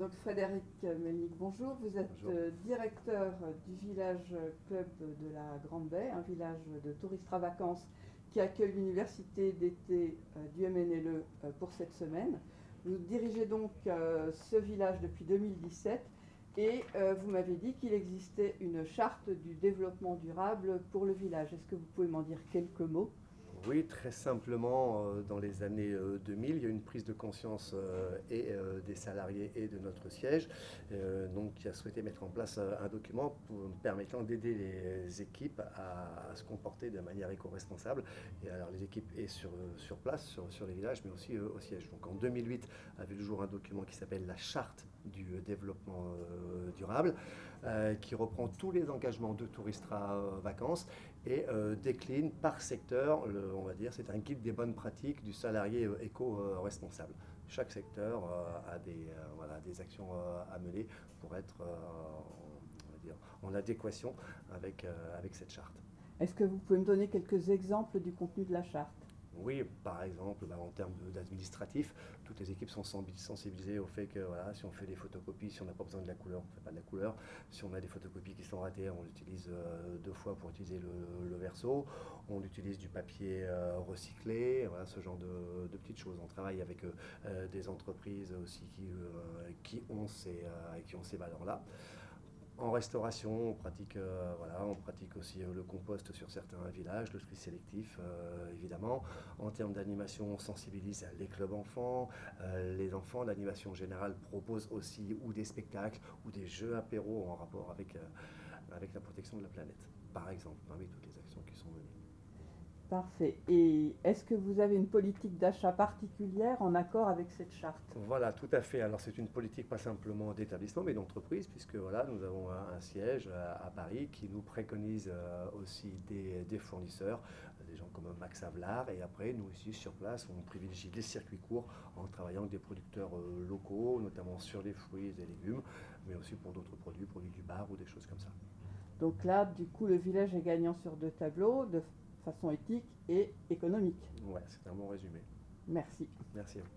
Donc Frédéric Melnick, bonjour. Vous êtes Bonjour. directeur du village club de la Grande Baie, un village de touristes à vacances qui accueille l'université d'été du MNLE pour cette semaine. Vous dirigez donc ce village depuis 2017 et vous m'avez dit qu'il existait une charte du développement durable pour le village. Est-ce que vous pouvez m'en dire quelques mots? Oui, très simplement, dans les années 2000, il y a eu une prise de conscience des salariés et de notre siège, donc qui a souhaité mettre en place un document permettant d'aider les équipes à se comporter de manière éco-responsable. Et alors les équipes et sur place, sur les villages, mais aussi au siège. Donc en 2008 a vu le jour un document qui s'appelle la charte du développement durable, qui reprend tous les engagements de touristes à vacances et décline par secteur, on va dire, c'est un guide des bonnes pratiques du salarié éco-responsable. Chaque secteur a voilà, des actions à mener pour être on va dire, en adéquation avec cette charte. Est-ce que vous pouvez me donner quelques exemples du contenu de la charte? Oui, par exemple, en termes d'administratif, toutes les équipes sont sensibilisées au fait que voilà, si on fait des photocopies, si on n'a pas besoin de la couleur, on ne fait pas de la couleur. Si on a des photocopies qui sont ratées, on l'utilise deux fois pour utiliser le verso. On utilise du papier recyclé, voilà, ce genre de petites choses. On travaille avec des entreprises aussi qui ont ces valeurs-là. En restauration, on pratique aussi le compost sur certains villages, le tri sélectif évidemment. En termes d'animation, on sensibilise les clubs enfants. Les enfants d'animation générale proposent aussi ou des spectacles ou des jeux apéros en rapport avec la protection de la planète, par exemple, parmi toutes les actions qui sont menées. Parfait. Et est-ce que vous avez une politique d'achat particulière en accord avec cette charte? Voilà, tout à fait. Alors c'est une politique pas simplement d'établissement, mais d'entreprise, puisque voilà, nous avons un siège à Paris qui nous préconise aussi des fournisseurs, des gens comme Max Havelaar, et après nous ici sur place, on privilégie les circuits courts en travaillant avec des producteurs locaux, notamment sur les fruits et les légumes, mais aussi pour d'autres produits du bar ou des choses comme ça. Donc là, du coup, le village est gagnant sur deux tableaux, de façon éthique et économique. Ouais, c'est un bon résumé. Merci. Merci à vous.